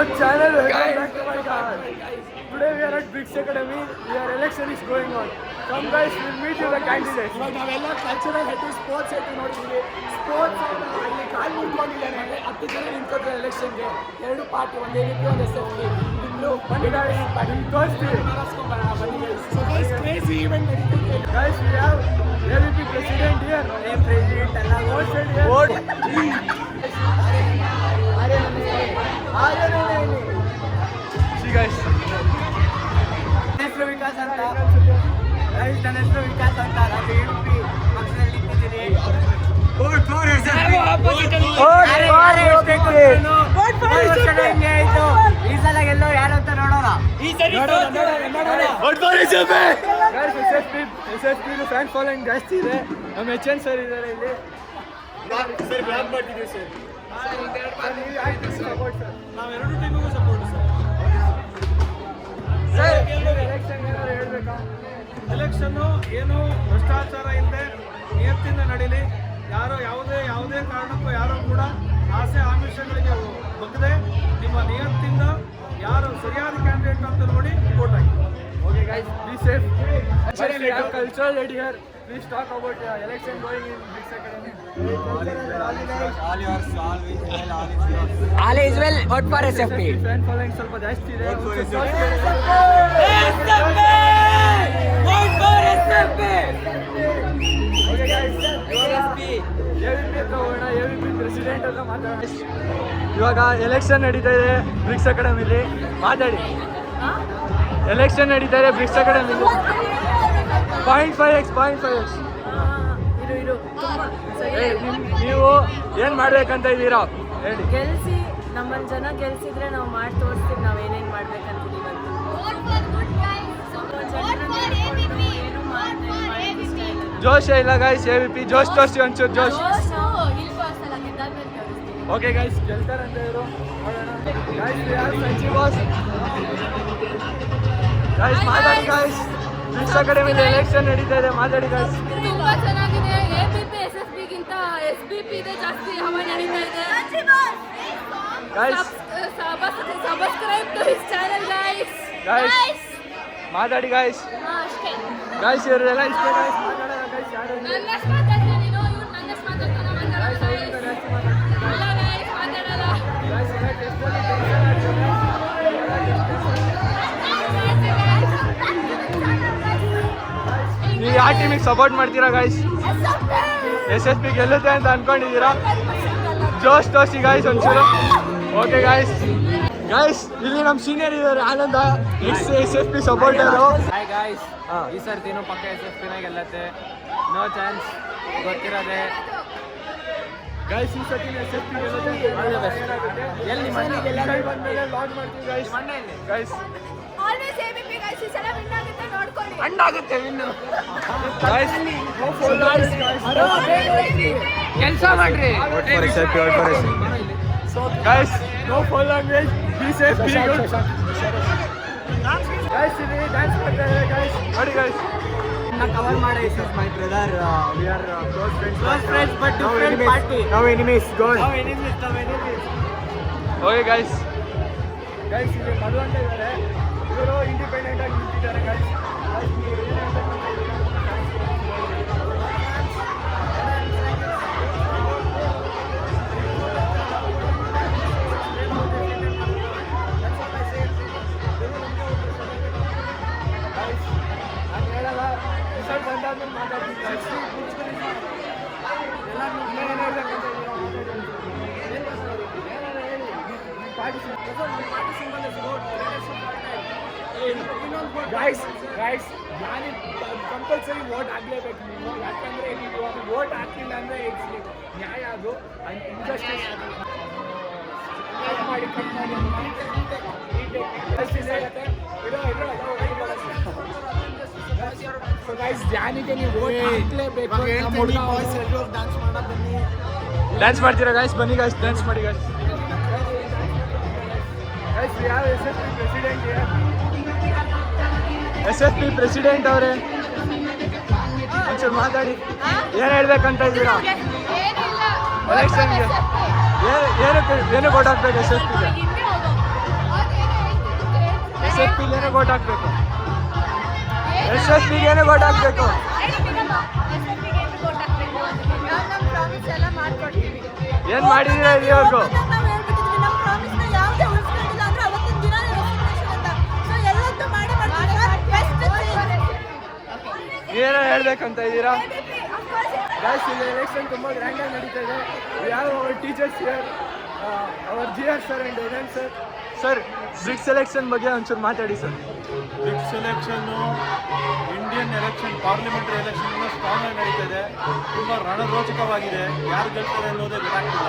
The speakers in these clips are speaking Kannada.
Channel, welcome back to my channel. Today we are at Bricks Academy. Your election is going on. Come guys, we'll meet you the candidates. ನಾವೆಲ್ಲ ಕಲ್ಚರಲ್ ಹೆಡ್ ಸ್ಪೋರ್ಟ್ಸ್ ಹೆಡ್ ನೋಡ್ತೀವಿ. ಸ್ಪೋರ್ಟ್ಸ್ ಅಲ್ಲಿ ಕಾಲ್ ಮುಟ್ಕೊಂಡಿದ್ದಾನೆ. 10 ಜನ ನಿಂತ್ಕೊತಾರೆ ಎಲೆಕ್ಷನ್ಗೆ. 2 ಪಾರ್ಟಿ, ಒಂದು AVP, ಒಂದು SFP. ಇನ್ನು Bani guys, tೋರಿಸ್ತೀವಿ. So guys, crazy event ನಡೀತಿದೆ. Guys, we have AVP president here. President ಅಲ್ಲ, Vote. See guys. ನನ್ನ ಹೆಸರು ವಿಕಾಸ್ ಅಂತ. ನನ್ನ ಹೆಸರು ವಿಕಾಸ್ ಅಂತ. ನಾನು AVP ಪಕ್ಷದಲ್ಲಿ ನಿಂತಿದ್ದೀನಿ. ಈ ಸಲ ಗೆಲ್ಲೋ ಯಾರು ಅಂತ ನೋಡೋಣ. SSP ಫ್ಯಾನ್ ಫಾಲೋಯಿಂಗ್ ಜಾಸ್ತಿ ಇದೆ. ನಮ್ಮ HN ಸರ್ ಇದ್ದಾರೆ ಇಲ್ಲಿ. ಸರ್ ಬ್ಲಾಕ್ ಮಾಡ್ತಿದ್ದೀವಿ ಸರ್. ನಾವೆರಡು ಟೀಮಿಗೂ ಸಪೋರ್ಟ್ ಸರ್. ಎಲೆಕ್ಷನ್ ಏನಾದ್ರು ಹೇಳ್ಬೇಕಾ? ಎಲೆಕ್ಷನ್ನು ಏನು ಭ್ರಷ್ಟಾಚಾರ ಇಲ್ಲದೆ ನಿಯತ್ತಿಂದ ನಡೀಲಿ. ಯಾರೋ ಯಾವುದೇ ಕಾರಣಕ್ಕೂ ಯಾರೂ ಕೂಡ ಆಸೆ ಆಮಿಷಗಳಿಗೆ ಬಗ್ಗದೆ ನಿಮ್ಮ ನಿಯತ್ತಿಂದ ಯಾರು ಸರಿಯಾದ ಕ್ಯಾಂಡಿಡೇಟ್ ಅಂತ ನೋಡಿ vote hockey. Okay guys, be safe. Actually, we have cultural lady here. Please talk about election going in Bricks Academy. All is well. Vote for SFP. Fan following ಸ್ವಲ್ಪ ಜಾಸ್ತಿ ಇದೆ. Vote for SFP. Okay guys, AVP ಹತ್ರ ಹೋಗೋಣ. AVP ಪ್ರೆಸಿಡೆಂಟ್ ಹತ್ರ ಮಾತಾಡೋಣ. ಇವಾಗ ಎಲೆಕ್ಷನ್ ನಡೀತಾ ಇದೆ ಬ್ರಿಕ್ಸ್ ಅಕಾಡೆಮಿಲಿ. ಮಾತಾಡಿ. ಎಲೆಕ್ಷನ್ ನಡೀತಾ ಇದೆ ಬ್ರಿಕ್ಸ್ ಅಕಾಡೆಮಿಲಿ. 0.5x. ನೀವು ಏನ್ ಮಾಡ್ಬೇಕಂತ ಇದ್ದೀರಾ ಹೇಳಿ. ಗೆಲ್ಸಿ ನಮ್ಮಲ್ಲಿ ಜನ ಗೆಲ್ಸಿದ್ರೆ ನಾವು ಮಾಡಿ ತೋರಿಸ್ತೀವಿ ನಾವು ಏನೇನು ಮಾಡ್ಬೇಕಂತೀವಿ. ಜೋಶ್ ಇಲ್ಲ ಗೈಸ್. AVP ಜೋಶ್ ತೋರಿಸಿ ಒಂಚೂರು ಜೋಶ್. ಓಕೆ ಗೈಸ್, ಗೆಲ್ತಾರಂತ ಇವರು ಗೈಸ್. ಸಂಜೀವ್ ಬಾಸ್ ಗೈಸ್ ಮಾತಾಡಿ ಗೈಸ್. ಬ್ರಿಕ್ಸ್ ಅಕಾಡೆಮಿಲಿ ಎಲೆಕ್ಷನ್ ನಡೀತಾ ಇದೆ. ಮಾತಾಡಿ ಗೈಸ್. ತುಂಬಾ ಚೆನ್ನಾಗಿದೆ. AVP SSP ಗಿಂತ SBP ಇದೆ ಜಾಸ್ತಿ ಹವಾ ನಡೀತಾ ಇದೆ. Guys subscribe to his channel guys. Guys ಮಾತಾಡಿ ಗೈಸ್. ಅಷ್ಟೇ. ಗೈಸ್ ಇವರೆಲ್ಲ ಇಷ್ಟೇ ಗೈಸ್. ಮಾತಾಡೋಣ ಗೈಸ್. ಯಾರು ನನ್ನಷ್ಟು ಮಾತಾಡ್ತೀನಿ ನೀನು, ಇವ್ರು ನನ್ನಷ್ಟು ಮಾತಾಡ್ತಾನೆ. ಮಾತಾಡಲ್ಲ ಗೈಸ್. ಇಲ್ಲ ಗೈಸ್, ಮಾತಾಡಲ್ಲ. ನೀವು ಯಾವ ಟೀಮಿಗೆ ಸಪೋರ್ಟ್ ಮಾಡ್ತೀರಾ ಗೈಸ್? SSP ಗೆಲ್ಲುತ್ತೆ ಅಂತ ಅನ್ಕೊಂಡಿದ್ದೀರಾ? ಜೋಶ್ ತೋರಿಸಿ ಗೈಸ್ ಒಂಚೂರು. Okay guys. ಇಲ್ಲಿ ನಮ್ಮ ಸೀನಿಯರ್ ಇದ್ದಾರೆ ಆನಂದ, SSP ಸಪೋರ್ಟರು. ಹಾಯ್ ಗಾಯ್ಸ್, ಈ ಸರ್ತಿನೂ ಪಕ್ಕ SFP ನ ಗೆಲ್ಲತ್ತೆ. ನೋ ಚಾನ್ಸ್, ಗೊತ್ತಿರೋದೆ. ಗೈಸ್ ಈ ಸತಿ SSP ಗೆಲ್ಲುತ್ತೆ. ಎಲ್ಲಿ ಮಣ್ಣಿಗೆ ಬಂದ್ಮೇಲೆ ಲಾಗ್ ಮಾಡ್ತೀವಿ guys. Guys always AVP guys. ಈ ಸಲ ವಿನ್ ಆಗುತ್ತೆ ನೋಡ್ಕೊಳ್ಳಿ. ಹಣ್ಣಾಗುತ್ತೆ ಇನ್ನು. ಗೈಸ್ ಕೆಲಸ ಮಾಡ್ರಿ. Guys no phone language. Be safe, be good. Guys ಇಲ್ಲಿ ಡ್ಯಾನ್ಸ್ ಮಾಡ್ತಾ ಇದ್ದಾರೆ ಗೈಸ್. ನೋಡಿ ಗೈಸ್. ಕವರ್ ಮಾಡಿ sir. My brother, we are close friends but different party. Now enemies gone. enemies. Okay guys. Guys ಇಲ್ಲಿ ಮಧು ಅಂತ ಇದ್ದಾರೆ. ಇವರು ಇಂಡಿಪೆಂಡೆಂಟ್ ಆಗಿ ನಿಂತಿದ್ದಾರೆ ಗೈಸ್. ರಿಸಲ್ಟ್ ಬಂದಾದ್ಮೇಲೆ ಮಾತಾಡ್ತೀನಿ ಗೈಸ್. ಎಲ್ಲ ಏನೇನು ಹೇಳ್ಬೇಕಂತ ಗೈಸ್ ನಾನು ಕಂಪಲ್ಸರಿ ವೋಟ್ ಹಾಕ್ಲೇಬೇಕು ನೀವು. ಯಾಕಂದರೆ ನೀವು ವೋಟ್ ಹಾಕಿಲ್ಲ ಅಂದರೆ ಇಟ್ಸ್ ನ್ಯಾಯ. ಅದು ಇಂಜಸ್ಟಿಸ್ ಮಾಡಿ ಗೈಸ್ ಜಾನಿಗೆ ನೀವು ವೋಟ್ ಹಾಕ್ಲೇಬೇಕು. ಡ್ಯಾನ್ಸ್ ಮಾಡ್ತೀರಾ ಗೈಸ್? ಬನ್ನಿ ಗೈಸ್, ಡ್ಯಾನ್ಸ್ ಮಾಡಿ guys. Guys we have SSP president here. SSP president ಅವರೇ ಒಂಚೂರು ಮಾತಾಡಿ. ಏನು ಹೇಳ್ಬೇಕಂತ ಇದ್ದೀರಾ ಎಲೆಕ್ಷನ್ಗೆ? ಏನಕ್ಕೆ ವೋಟ್ ಹಾಕ್ಬೇಕು SSPಗೆ? ಯಾಕೆ ಓಟ್ ಹಾಕ್ಬೇಕು? SSP ಗೆ ಓಟ್ ಹಾಕ್ಬೇಕು. ಏನ್ ಮಾಡಿದೀರಾ ಇಲ್ಲಿವರೆಗೂ? ಏನೋ ಹೇಳ್ಬೇಕಂತ ಇದ್ದೀರಾ? ಗೈಸ್ ಇಲ್ಲಿ ಎಲೆಕ್ಷನ್ ತುಂಬ ಗ್ರ್ಯಾಂಡ್ ಆಗಿ ನಡೀತಾ ಇದೆ. ಯಾವ our teachers here, our GR sir and ಏನೇನ್ ಸರ್. ಸರ್ ಬ್ರಿಕ್ ಸೆಲೆಕ್ಷನ್ ಬಗ್ಗೆ ಒಂಚೂರು ಮಾತಾಡಿ ಸರ್. ಬಿಗ್ ಸೆಲೆಕ್ಷನ್ನು Indian election parliamentary election strong ಆಗಿ ನಡೀತಿದೆ. ತುಂಬ ರಣರೋಚಕವಾಗಿದೆ. ಯಾರು ಗೆಲ್ತಾರೆ ಅನ್ನೋದೇ ಗೊತ್ತಾಗ್ತಿಲ್ಲ.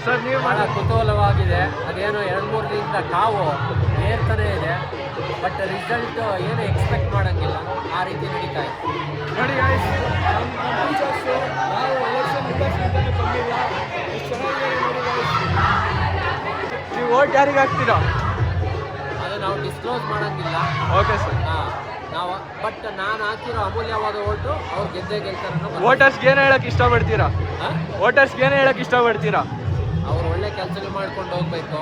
ಸರ್ ನೀವು ಬಹಳ ಕುತೂಹಲವಾಗಿದೆ. ಅದೇನೋ 2-3 ದಿನದಿಂದ ಕಾವು ಏರ್ತಾನೆ ಇದೆ, ಬಟ್ ರಿಸಲ್ಟ್ ಏನು ಎಕ್ಸ್ಪೆಕ್ಟ್ ಮಾಡೋಂಗಿಲ್ಲ. ಆ ರೀತಿ ನಡೀತಾ ಇದೆ. ನೋಡಿ ಗೈಸ್, ನಮ್ಮ ಟೀಚರ್ಸ್ ನಾವು ಎಲೆಕ್ಷನ್ ಮುಗಿಸ್ಲಿಕ್ಕೆ ಬಂದಿಲ್ಲ. ಎಷ್ಟು ಚೆನ್ನಾಗಿದೆ ನೋಡಿ guys. ನೀವು ಓಟ್ ಯಾರಿಗೆ ಹಾಕ್ತೀರಾ? ಅದು ನಾವು ಡಿಸ್ಕ್ಲೋಸ್ ಮಾಡೋಂಗಿಲ್ಲ. Okay sir. ನಾವು ಬಟ್ ನಾನು ಹಾಕಿರೋ ಅಮೂಲ್ಯವಾದ ಓಟು ಅವ್ರು ಗೆದ್ದೇ ಗೆಲ್ತಾರೆ ಅನ್ನೋ ವೋಟರ್ಸ್ಗೆ ಏನು ಹೇಳಕ್ ಇಷ್ಟಪಡ್ತೀರಾ? ವೋಟರ್ಸ್ಗೆ ಏನು ಹೇಳಕ್ ಇಷ್ಟಪಡ್ತೀರಾ? ಅವ್ರು ಒಳ್ಳೆ ಕೆಲಸಗಳು ಮಾಡ್ಕೊಂಡು ಹೋಗ್ಬೇಕು.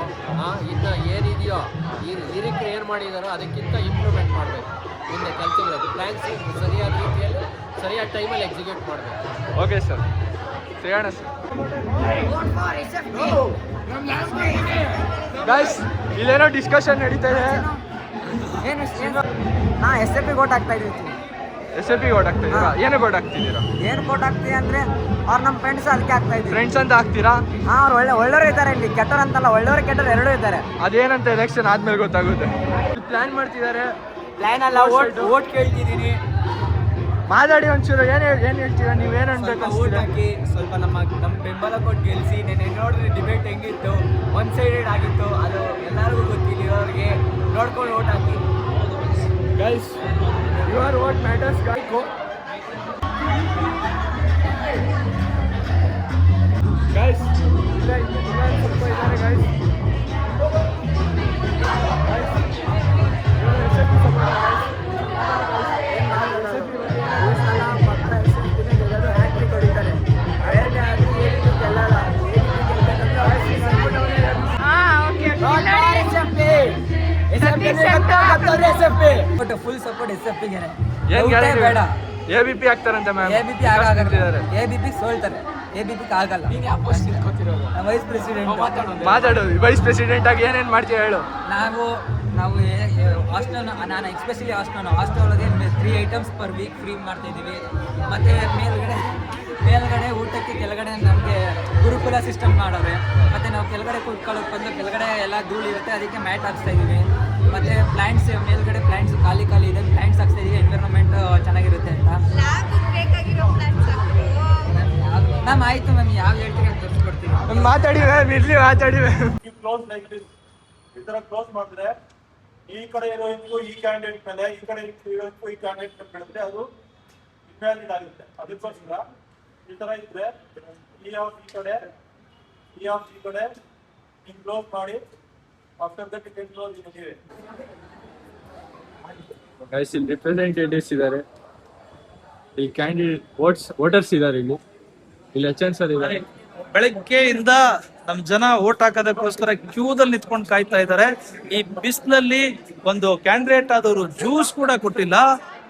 ಇನ್ನು ಏನಿದೆಯೋ ಈ ನಿರೀಕ್ಷೆ ಏನು ಮಾಡಿದಾರೋ ಅದಕ್ಕಿಂತ ಇಂಪ್ರೂವ್ಮೆಂಟ್ ಮಾಡಬೇಕು. ಮುಂದೆ ಕೆಲಸಗಳು ಪ್ಲ್ಯಾನ್ಸ್ ಸರಿಯಾದ ರೀತಿಯಲ್ಲಿ ಸರಿಯಾದ ಟೈಮಲ್ಲಿ ಎಕ್ಸಿಕ್ಯೂಟ್ ಮಾಡಬೇಕು. ಓಕೆ ಸರ್, ಸಿಗೋಣ ಸರ್. ಗೈಸ್ ಇಲ್ಲೇನೋ ಡಿಸ್ಕಷನ್ ನಡೀತಾ ಇದೆ. SFP ಓಟ್ ಹಾಕ್ತಾ ಇದೀವಿ. SFP ಓಟ್ ಹಾಕ್ತಿದ್ದೀರಾ? ಏನಕ್ಕೆ ಓಟ್ ಹಾಕ್ತಿದ್ದೀರಾ? ಏನು ಓಟ್ ಹಾಕ್ತೀವಿ ಅಂದ್ರೆ ಅವ್ರು ನಮ್ಮ ಫ್ರೆಂಡ್ಸ್ ಅದಕ್ಕೆ ಹಾಕ್ತಾ ಇದ್ದೀವಿ. ಫ್ರೆಂಡ್ಸ್ ಅಂತ ಹಾಕ್ತೀರಾ? ಅವ್ರು ಒಳ್ಳೆಯವರು ಇದ್ದಾರೆ ಇಲ್ಲಿ, ಕೆಟ್ಟವ್ರು ಅಂತಲ್ಲ, ಒಳ್ಳೆಯವರು ಕೆಟ್ಟವ್ರು ಎರಡೂ ಇದ್ದಾರೆ. ಅದೇನಂತ ಎಲೆಕ್ಷನ್ ಆದ್ಮೇಲೆ ಗೊತ್ತಾಗುತ್ತೆ. ಪ್ಲಾನ್ ಮಾಡ್ತಿದ್ದಾರೆ. ಪ್ಲಾನ್ ಅಲ್ಲ, ಓಟ್ ಕೇಳ್ತಿದ್ದೀನಿ. ಮಾತಾಡಿ ಒಂಚೂರು. ಏನು ಹೇಳ್ತೀರಾ ನೀವು? ಏನು ಅನ್ಬೇಕು ಓಟ್ ಹಾಕಿ ಸ್ವಲ್ಪ ನಮ್ಮ ಬೆಂಬಲ ಕೊಟ್ಟು ಗೆಲ್ಲಿಸಿ. ನೆನ್ನೆ ನೋಡ್ರಿ ಡಿಬೇಟ್ ಹೆಂಗಿತ್ತು, ಒನ್ ಸೈಡೆಡ್ ಆಗಿತ್ತು. ಅದು ಎಲ್ಲರಿಗೂ ಗೊತ್ತಿಲ್ಲ, ಅವ್ರಿಗೆ ನೋಡ್ಕೊಂಡು vote hockey. Guys your vote matters guys. Guys ಇಲ್ಲ ಸ್ವಲ್ಪ ಇದ್ದಾರೆ ಗೈಸ್. ಫುಲ್ ಸಪೋರ್ಟ್ SFP ಗೆ. ಏನ್ ಗ್ಯಾರಂಟಿ ಬೇಡ. ABP ಆಗ್ತಾರಂತ ಮ್ಯಾಮ್. ABP ABP ಸೋಲ್ತಾರೆ. ABP ಆಗಲ್ಲ. ವೈಸ್ ಪ್ರೆಸಿಡೆಂಟ್ ಮಾತಾಡು. ವೈಸ್ ಪ್ರೆಸಿಡೆಂಟ್ ಆಗಿ ಏನೇನ್ ಮಾಡ್ತೀಯ ಹೇಳು. ನಾವು ಹಾಸ್ಟೆಲ್, ನಾನು ಎಸ್ಪೆಷಲಿ ಹಾಸ್ಟೆಲ್ ಒಳಗೆ 3 ಐಟಮ್ಸ್ ಪರ್ ವೀಕ್ ಫ್ರೀ ಮಾಡ್ತಾ ಇದ್ದೀವಿ. ಮತ್ತು ಮೇಲ್ಗಡೆ ಊಟಕ್ಕೆ ಕೆಳಗಡೆ ನಮಗೆ ಗುರುಕುಲ ಸಿಸ್ಟಮ್ ಮಾಡೋರೆ. ಮತ್ತು ನಾವು ಕೆಳಗಡೆ ಕೂತ್ಕೊಳ್ಳೋಕೆ ಬಂದು ಕೆಳಗಡೆ ಎಲ್ಲ ಧೂಳು ಇರುತ್ತೆ, ಅದಕ್ಕೆ ಮ್ಯಾಟ್ ಹಾಕ್ಸ್ತಾ ಇದ್ದೀವಿ. ಮತ್ತು ಪ್ಲ್ಯಾಂಟ್ಸ್ ಮೇಲ್ಗಡೆ ಪ್ಲ್ಯಾಂಟ್ಸ್ ಖಾಲಿ ಇದೆ, ಪ್ಲ್ಯಾಂಟ್ಸ್ ಹಾಕ್ಸ್ತಾ ಇದ್ದೀವಿ. ಎನ್ವಿರಾನ್ಮೆಂಟ್ ಚೆನ್ನಾಗಿರುತ್ತೆ ಅಂತ. ಮ್ಯಾಮ್ ಆಯಿತು ಮ್ಯಾಮ್, ಯಾವ್ದು ಹೇಳ್ತೀವಿ ಅಂತ ತೋರಿಸ್ಕೊಡ್ತೀವಿ. ಮಾತಾಡಿ ಮ್ಯಾಮ್, ಇರ್ಲಿ ಮಾತಾಡಿ ಮ್ಯಾಮ್. ಕ್ಲೋಸ್ ಲೈಕ್ ದಿಸ್ ಈ ತರ ಕ್ಲೋಸ್ ಮಾಡಿದ್ರೆ ಈ ಕಡೆ ಇರೋದಕ್ಕೂ ಈ ಕ್ಯಾಂಡಿಡೇಟ್ ಮೇಲೆ, ಈ ಕಡೆ ಇರೋದಕ್ಕೂ ಈ ಕ್ಯಾಂಡಿಡೇಟ್ ಮೇಲೆ ಬೆಳೆದ್ರೆ ಅದು ಇನ್ವ್ಯಾಲಿಡ್ ಆಗುತ್ತೆ. ಅದಕ್ಕೋಸ್ಕರ ಈ ತರ ಇದ್ರೆ ಈ ಕಡೆ ಈ ಕಡೆ ಹಿಂಗ್ ಕ್ಲೋಸ್ ಮಾಡಿ after that you can close anyway. Guys ಇಲ್ಲಿ ರಿಪ್ರೆಸೆಂಟೇಟಿವ್ಸ್ ಇದ್ದಾರೆ, ಈ ಕ್ಯಾಂಡಿಡೇಟ್ ವೋಟರ್ಸ್ ಇದ್ದಾರೆ, ಇಲ್ಲಿ HN ಸರ್ ಇದ್ದಾರೆ. ಬೆಳಗ್ಗೆಯಿಂದ ನಮ್ ಜನ ಓಟ್ ಹಾಕೋದಕ್ಕೋಸ್ಕರ ಕ್ಯೂದಲ್ಲಿ ನಿಂತ್ಕೊಂಡು ಕಾಯ್ತಾ ಇದ್ದಾರೆ. ಈ ಬಿಸಿಲಲ್ಲಿ ಒಂದು ಕ್ಯಾಂಡಿಡೇಟ್ ಆದವರು ಜ್ಯೂಸ್ ಕೂಡ ಕೊಟ್ಟಿಲ್ಲ,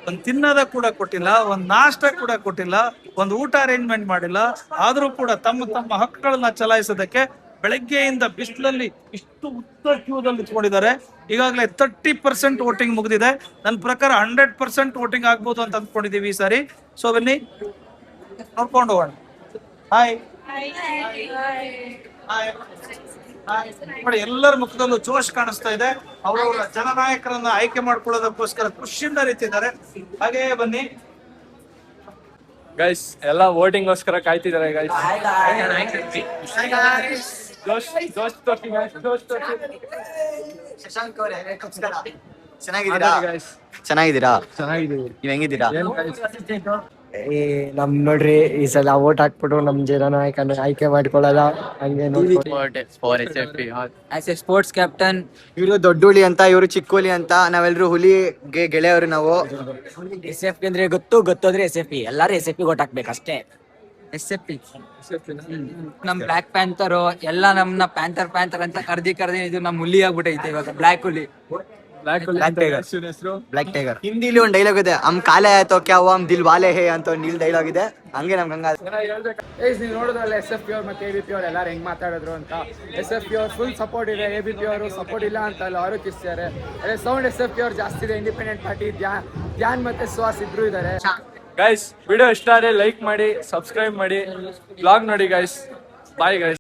ಒಂದು ತಿನ್ನೋದ ಕೂಡ ಕೊಟ್ಟಿಲ್ಲ, ಒಂದು ನಾಷ್ಟ ಕೂಡ ಕೊಟ್ಟಿಲ್ಲ, ಒಂದು ಊಟ ಅರೇಂಜ್ಮೆಂಟ್ ಮಾಡಿಲ್ಲ. ಆದ್ರೂ ಕೂಡ ತಮ್ಮ ಹಕ್ಕುಗಳನ್ನ ಚಲಾಯಿಸೋದಕ್ಕೆ ಬೆಳಗ್ಗೆಯಿಂದ ಬಿಸಿಲಲ್ಲಿ ಇಷ್ಟು ಉದ್ದ ಕ್ಯೂದಲ್ಲಿ ನಿಂತ್ಕೊಂಡಿದ್ದಾರೆ. ಈಗಾಗಲೇ 30% ವೋಟಿಂಗ್ ಮುಗಿದಿದೆ. ನನ್ನ ಪ್ರಕಾರ 100% ವೋಟಿಂಗ್ ಆಗ್ಬೋದು ಅಂತ ಅಂದ್ಕೊಂಡಿದೀವಿ ಈ ಸಾರಿ. ಸೊ ಬನ್ನಿ ನೋಡ್ಕೊಂಡು ಹೋಗೋಣ. ಹಾಯ್ ನೋಡಿ, ಎಲ್ಲರ ಮುಖದಲ್ಲೂ ಜೋಶ್ ಕಾಣಿಸ್ತಾ ಇದೆ. ಅವರವರ ಜನನಾಯಕರನ್ನ ಆಯ್ಕೆ ಮಾಡ್ಕೊಳ್ಳೋದಕ್ಕೋಸ್ಕರ ಖುಷಿಯಿಂದ ನಿಂತಿದ್ದಾರೆ. ಹಾಗೆ ಬನ್ನಿ ಗೈಸ್, ಎಲ್ಲ ವೋಟಿಂಗ್ಗೋಸ್ಕರ ಕಾಯ್ತಿದ್ದಾರೆ ಗೈಸ್. ಶಶಾಂಕ್ ಅವರೇ ನಮಸ್ಕಾರ. ಚೆನ್ನಾಗಿದ್ದೀರಾ? ಚೆನ್ನಾಗಿದ್ದೀವಿ. ನೀವ್ ಹೆಂಗಿದ್ದೀರಾ? ನಮ್ ನೋಡ್ರಿ ಈ ಸಲ ಓಟ್ ಹಾಕ್ಬಿಟ್ಟು ನಮ್ ಜನನಾಯಕನ ಆಯ್ಕೆ ಮಾಡ್ಕೊಳ್ಳಲ್ಲ. ಹಂಗೆ ಆಸ್ ಎ ಸ್ಪೋರ್ಟ್ಸ್ ಕ್ಯಾಪ್ಟನ್, ಇವರು ದೊಡ್ಡ ಹುಲಿ ಅಂತ, ಇವರು ಚಿಕ್ಕ ಹುಲಿ ಅಂತ. ನಾವೆಲ್ಲರೂ ಹುಲಿಗೆ ಗೆಳೆಯವರು. ನಾವು SFP ಅಂದ್ರೆ ಗೊತ್ತೋದ್ರೆ SFP ಎಲ್ಲಾರು SFP ಓಟ್ ಹಾಕ್ಬೇಕಷ್ಟೇ. SFP ನಮ್ ಬ್ಲಾಕ್ ಪ್ಯಾಂಥರ್ ಎಲ್ಲ ನಮ್ನ ಪ್ಯಾಂಥರ್ ಅಂತ ಕರ್ದಿ ಇದು ನಮ್ ಹುಲಿ ಆಗ್ಬಿಟ್ಟೈತೆ ಇವಾಗ. ಬ್ಲಾಕ್ ಹುಲಿ ಬ್ಲ್ಯಾಕ್ Black Tiger. ಹೆಸರು ಬ್ಲ್ಯಾಕ್ ಟೈಗರ್. ಹಿಂದಿಲಿ ಒಂದು ಡೈಲಾಗ್ ಇದೆ, ಹಮ್ ಕಾಲೆ ಆಯ್ತೋ ಕ್ಯಾ ಹುವಾ ಹಮ್ ದಿಲ್ ವಾಲೆ ಹೇ ಅಂತ ಒಂದು ಡೈಲಾಗ್ ಇದೆ. ಹಂಗೆ ನಮ್ಗೆ ಹಂಗ ಗೈಸ್ ನೀವು ನೋಡಿದ್ರಲ್ಲ SFP ಅವ್ರು ಮತ್ತು ABP ಅವ್ರು ಎಲ್ಲರೂ ಹೆಂಗೆ ಮಾತಾಡಿದ್ರು ಅಂತ. SFP ಅವ್ರು ಫುಲ್ ಸಪೋರ್ಟ್ ಇದೆ, ABP ಅವರು ಸಪೋರ್ಟ್ ಇಲ್ಲ ಅಂತ ಅಲ್ಲ, ಅವರು ಕಿಸ್ತಾರೆ. ಅದೇ ಸೌಂಡ್ SFP ಅವ್ರು ಜಾಸ್ತಿ ಇದೆ, ಇಂಡಿಪೆಂಡೆಂಟ್ ಪಾರ್ಟಿ ಧ್ಯಾನ್ ಮತ್ತು ಸುಹಾಸ್ ಇಬ್ರು ಇದ್ದಾರೆ. ಗೈಸ್ ವಿಡಿಯೋ ಇಷ್ಟ ಆದರೆ ಲೈಕ್ ಮಾಡಿ, ಸಬ್ಸ್ಕ್ರೈಬ್ ಮಾಡಿ, ಬ್ಲಾಗ್ ನೋಡಿ ಗೈಸ್. Bye guys.